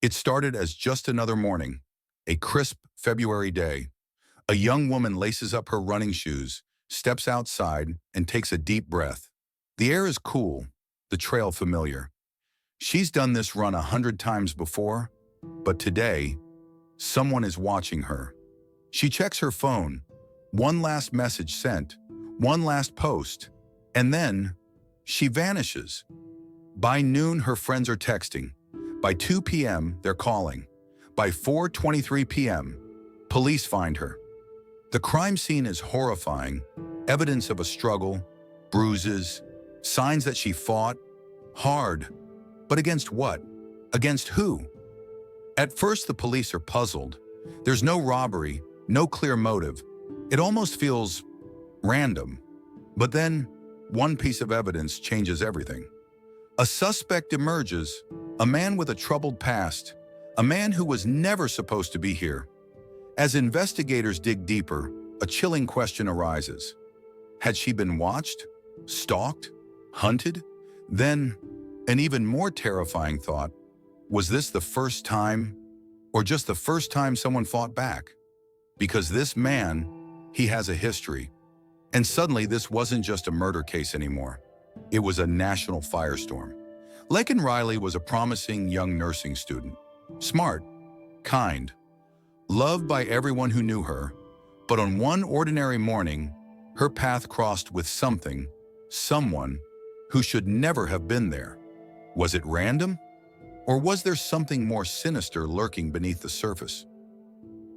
It started as just another morning, a crisp February day. A young woman laces up her running shoes, steps outside, and takes a deep breath. The air is cool, the trail familiar. She's done this run 100 times before, but today, someone is watching her. She checks her phone, one last message sent, one last post, and then she vanishes. By noon, her friends are texting. By 2 p.m., they're calling. By 4:23 p.m., police find her. The crime scene is horrifying, evidence of a struggle, bruises, signs that she fought hard. But against what? Against who? At first, the police are puzzled. There's no robbery, no clear motive. It almost feels random. But then, one piece of evidence changes everything. A suspect emerges, a man with a troubled past, a man who was never supposed to be here. As investigators dig deeper, a chilling question arises. Had she been watched, stalked, hunted? Then, an even more terrifying thought, was this the first time, or just the first time someone fought back? Because this man, he has a history. And suddenly this wasn't just a murder case anymore. It was a national firestorm. LAKEN Riley was a promising young nursing student. Smart, kind, loved by everyone who knew her. But on one ordinary morning, her path crossed with someone who should never have been there. Was it random? Or was there something more sinister lurking beneath the surface?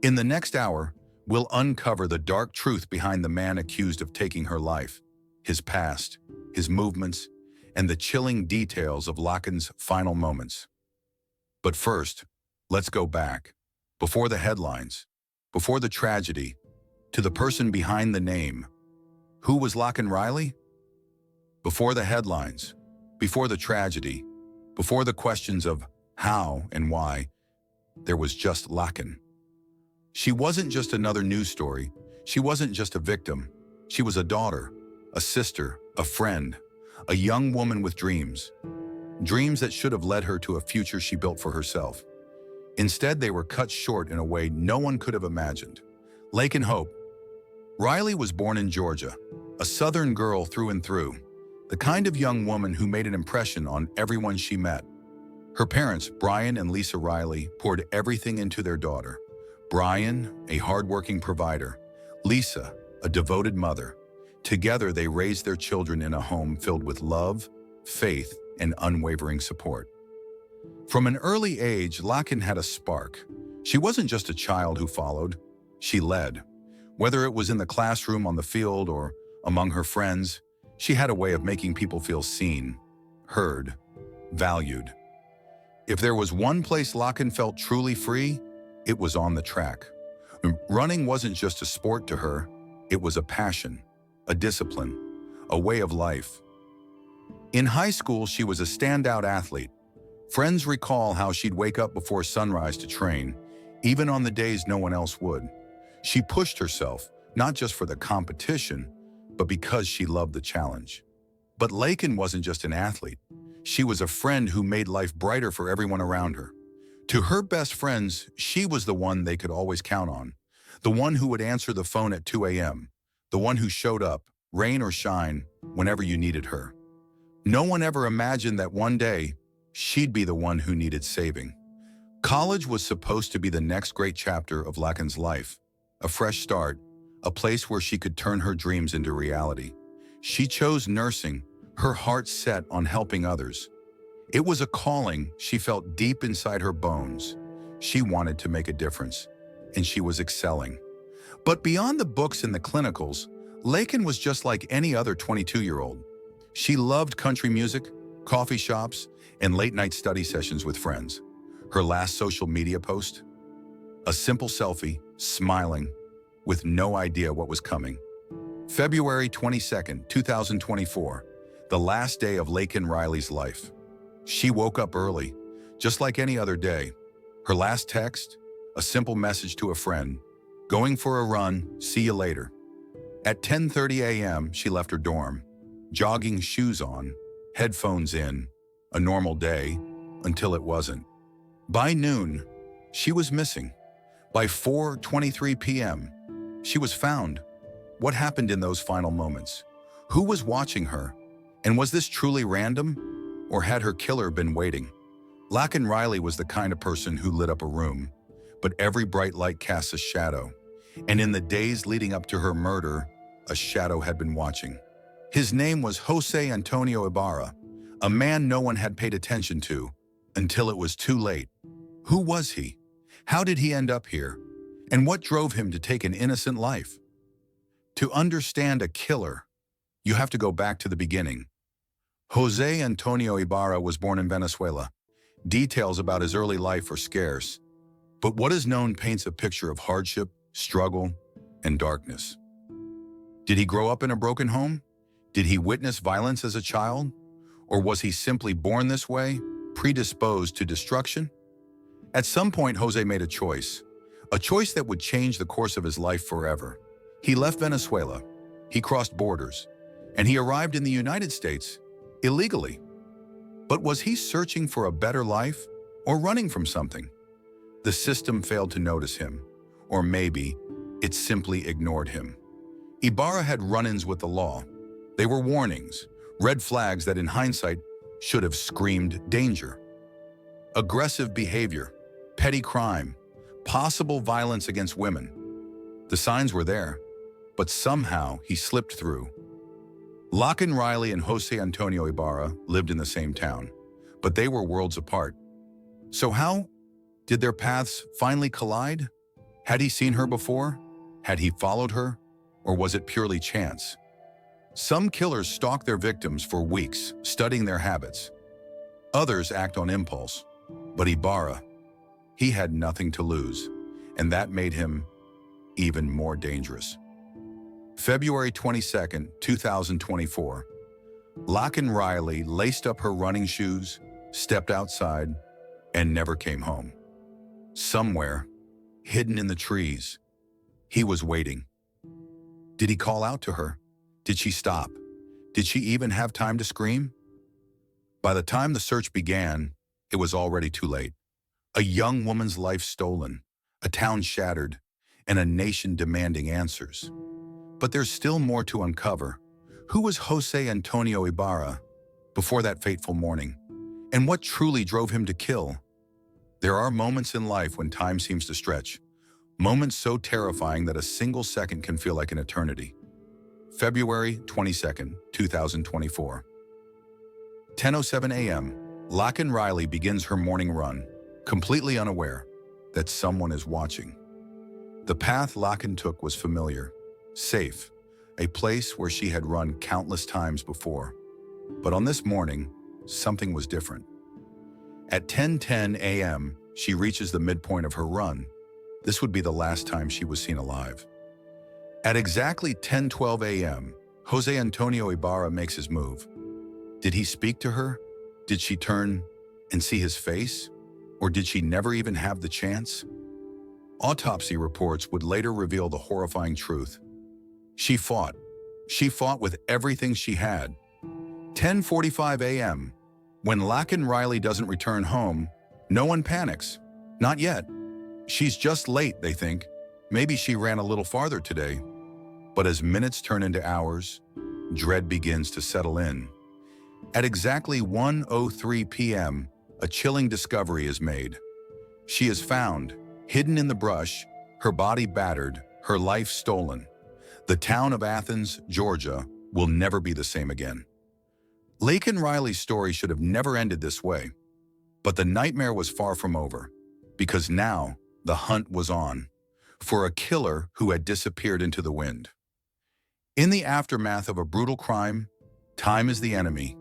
In the next hour, we'll uncover the dark truth behind the man accused of taking her life, his past, his movements, and the chilling details of LAKEN's final moments. But first, let's go back, before the headlines, before the tragedy, to the person behind the name. Who was LAKEN Riley? Before the headlines, before the tragedy, before the questions of how and why, there was just LAKEN. She wasn't just another news story. She wasn't just a victim. She was a daughter, a sister, a friend, a young woman with dreams. Dreams that should have led her to a future she built for herself. Instead, they were cut short in a way no one could have imagined. LAKEN Hope. Riley was born in Georgia, a Southern girl through and through, the kind of young woman who made an impression on everyone she met. Her parents, Brian and Lisa Riley, poured everything into their daughter. Brian, a hardworking provider. Lisa, a devoted mother. Together, they raised their children in a home filled with love, faith, and unwavering support. From an early age, LAKEN had a spark. She wasn't just a child who followed, she led. Whether it was in the classroom, on the field, or among her friends, she had a way of making people feel seen, heard, valued. If there was one place LAKEN felt truly free, it was on the track. Running wasn't just a sport to her, it was a passion, a discipline, a way of life. In high school, she was a standout athlete. Friends recall how she'd wake up before sunrise to train, even on the days no one else would. She pushed herself, not just for the competition, but because she loved the challenge. But LAKEN wasn't just an athlete. She was a friend who made life brighter for everyone around her. To her best friends, she was the one they could always count on, the one who would answer the phone at 2 a.m., the one who showed up, rain or shine, whenever you needed her. No one ever imagined that one day, she'd be the one who needed saving. College was supposed to be the next great chapter of LAKEN's life, a fresh start, a place where she could turn her dreams into reality. She chose nursing, her heart set on helping others. It was a calling she felt deep inside her bones. She wanted to make a difference, and she was excelling. But beyond the books and the clinicals, LAKEN was just like any other 22-year-old. She loved country music, coffee shops, and late-night study sessions with friends. Her last social media post? A simple selfie, smiling, with no idea what was coming. February 22nd, 2024, the last day of LAKEN Riley's life. She woke up early, just like any other day. Her last text, a simple message to a friend, "Going for a run, see you later." At 10:30 a.m., she left her dorm, jogging shoes on, headphones in, a normal day, until it wasn't. By noon, she was missing. By 4:23 p.m., she was found. What happened in those final moments? Who was watching her? And was this truly random? Or had her killer been waiting? LAKEN Riley was the kind of person who lit up a room, but every bright light casts a shadow. And in the days leading up to her murder, a shadow had been watching. His name was Jose Antonio Ibarra, a man no one had paid attention to until it was too late. Who was he? How did he end up here? And what drove him to take an innocent life? To understand a killer, you have to go back to the beginning. Jose Antonio Ibarra was born in Venezuela. Details about his early life are scarce, but what is known paints a picture of hardship, struggle, and darkness. Did he grow up in a broken home? Did he witness violence as a child? Or was he simply born this way, predisposed to destruction? At some point, Jose made a choice that would change the course of his life forever. He left Venezuela, he crossed borders, and he arrived in the United States illegally. But was he searching for a better life or running from something? The system failed to notice him, or maybe it simply ignored him. Ibarra had run-ins with the law. They were warnings, red flags that in hindsight should have screamed danger. Aggressive behavior, petty crime, possible violence against women. The signs were there, but somehow he slipped through. LAKEN Riley and Jose Antonio Ibarra lived in the same town, but they were worlds apart. So how did their paths finally collide? Had he seen her before? Had he followed her? Or was it purely chance? Some killers stalk their victims for weeks, studying their habits. Others act on impulse. But Ibarra, he had nothing to lose, and that made him even more dangerous. February 22nd, 2024. LAKEN Riley laced up her running shoes, stepped outside, and never came home. Somewhere, hidden in the trees, he was waiting. Did he call out to her? Did she stop? Did she even have time to scream? By the time the search began, it was already too late. A young woman's life stolen, a town shattered, and a nation demanding answers. But there's still more to uncover. Who was Jose Antonio Ibarra before that fateful morning? And what truly drove him to kill? There are moments in life when time seems to stretch, moments so terrifying that a single second can feel like an eternity. February 22nd, 2024. 10:07 a.m., LAKEN Riley begins her morning run, completely unaware that someone is watching. The path LAKEN took was familiar, safe, a place where she had run countless times before. But on this morning, something was different. At 10:10 a.m., she reaches the midpoint of her run. This would be the last time she was seen alive. At exactly 10:12 a.m., Jose Antonio Ibarra makes his move. Did he speak to her? Did she turn and see his face? Or did she never even have the chance? Autopsy reports would later reveal the horrifying truth. She fought. She fought with everything she had. 10:45 a.m. When LAKEN Riley doesn't return home, no one panics. Not yet. She's just late, they think. Maybe she ran a little farther today. But as minutes turn into hours, dread begins to settle in. At exactly 1:03 p.m., a chilling discovery is made. She is found, hidden in the brush, her body battered, her life stolen. The town of Athens, Georgia, will never be the same again. LAKEN Riley's story should have never ended this way. But the nightmare was far from over, because now the hunt was on for a killer who had disappeared into the wind. In the aftermath of a brutal crime, time is the enemy.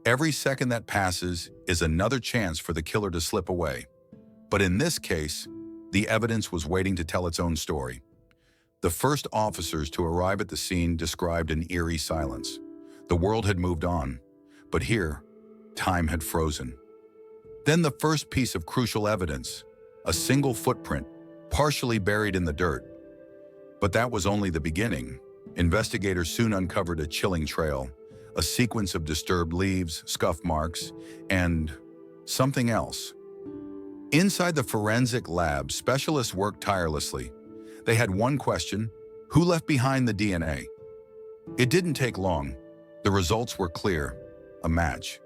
Every second that passes is another chance for the killer to slip away. But in this case, the evidence was waiting to tell its own story. The first officers to arrive at the scene described an eerie silence. The world had moved on, but here, time had frozen. Then the first piece of crucial evidence, a single footprint, partially buried in the dirt. But that was only the beginning. Investigators soon uncovered a chilling trail, a sequence of disturbed leaves, scuff marks, and something else. Inside the forensic lab, specialists worked tirelessly. They had one question: who left behind the DNA? It didn't take long. The results were clear: a match.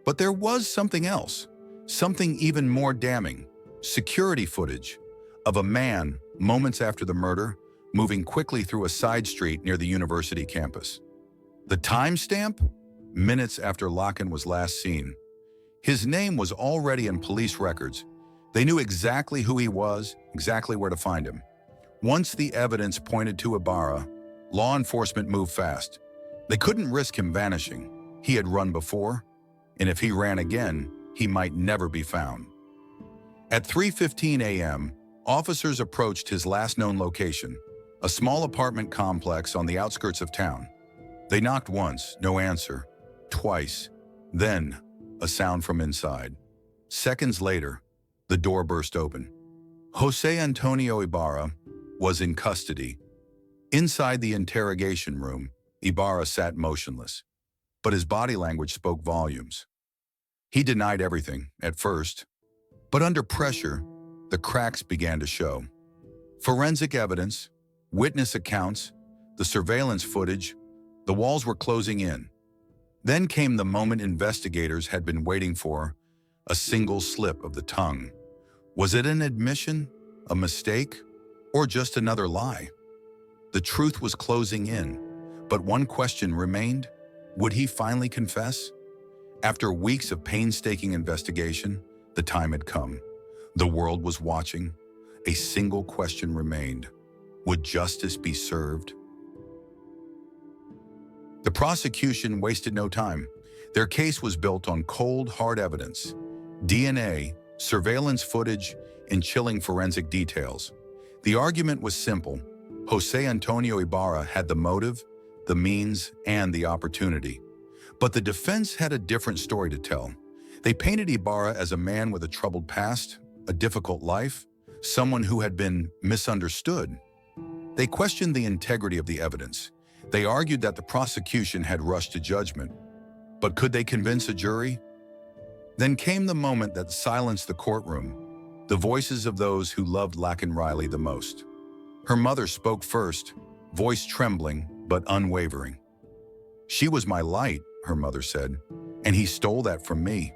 But there was something else, something even more damning: security footage of a man, moments after the murder, moving quickly through a side street near the university campus. The timestamp? Minutes after Laken was last seen. His name was already in police records. They knew exactly who he was, exactly where to find him. Once the evidence pointed to Ibarra, law enforcement moved fast. They couldn't risk him vanishing. He had run before, and if he ran again, he might never be found. At 3:15 a.m., officers approached his last known location, a small apartment complex on the outskirts of town. They knocked once, no answer. Twice. Then, a sound from inside. Seconds later, the door burst open. Jose Antonio Ibarra was in custody. Inside the interrogation room, Ibarra sat motionless, but his body language spoke volumes. He denied everything, at first, but under pressure, the cracks began to show. Forensic evidence, witness accounts, the surveillance footage, the walls were closing in. Then came the moment investigators had been waiting for: a single slip of the tongue. Was it an admission, a mistake, or just another lie? The truth was closing in, but one question remained: would he finally confess? After weeks of painstaking investigation, the time had come. The world was watching. A single question remained: would justice be served? The prosecution wasted no time. Their case was built on cold, hard evidence: DNA, surveillance footage, and chilling forensic details. The argument was simple. Jose Antonio Ibarra had the motive, the means, and the opportunity. But the defense had a different story to tell. They painted Ibarra as a man with a troubled past, a difficult life, someone who had been misunderstood. They questioned the integrity of the evidence. They argued that the prosecution had rushed to judgment. But could they convince a jury? Then came the moment that silenced the courtroom, the voices of those who loved Laken Riley the most. Her mother spoke first, voice trembling but unwavering. "She was my light," her mother said, "and he stole that from me."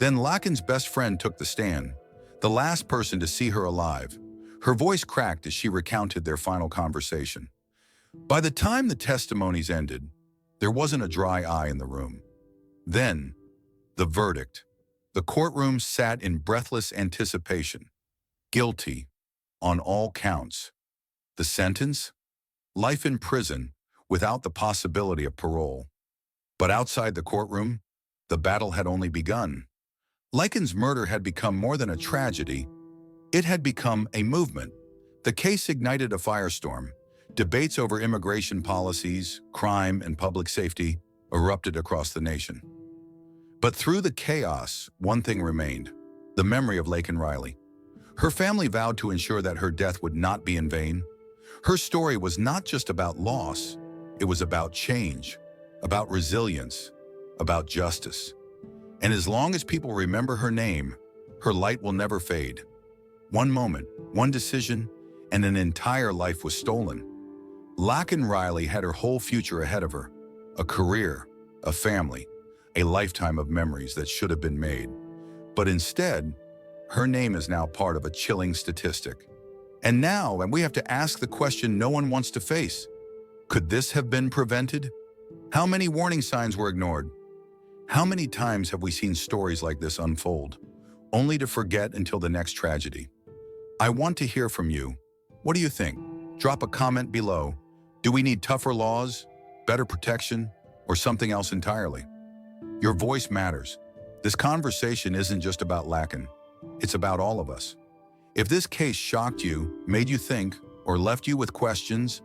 Then Laken's best friend took the stand, the last person to see her alive. Her voice cracked as she recounted their final conversation. By the time the testimonies ended, there wasn't a dry eye in the room. Then, the verdict. The courtroom sat in breathless anticipation. Guilty on all counts. The sentence? Life in prison without the possibility of parole. But outside the courtroom, the battle had only begun. Laken's murder had become more than a tragedy. It had become a movement. The case ignited a firestorm. Debates over immigration policies, crime, and public safety erupted across the nation. But through the chaos, one thing remained: the memory of Laken Riley. Her family vowed to ensure that her death would not be in vain. Her story was not just about loss, it was about change, about resilience, about justice. And as long as people remember her name, her light will never fade. One moment, one decision, and an entire life was stolen. Laken Riley had her whole future ahead of her: a career, a family, a lifetime of memories that should have been made. But instead, her name is now part of a chilling statistic. And we have to ask the question no one wants to face. Could this have been prevented? How many warning signs were ignored? How many times have we seen stories like this unfold, only to forget until the next tragedy? I want to hear from you. What do you think? Drop a comment below. Do we need tougher laws, better protection, or something else entirely? Your voice matters. This conversation isn't just about Laken. It's about all of us. If this case shocked you, made you think, or left you with questions,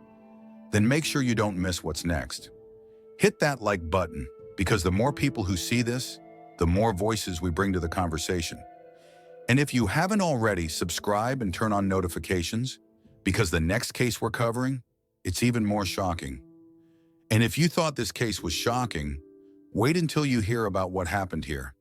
then make sure you don't miss what's next. Hit that like button, because the more people who see this, the more voices we bring to the conversation. And if you haven't already, subscribe and turn on notifications, because the next case we're covering, it's even more shocking. And if you thought this case was shocking, wait until you hear about what happened here.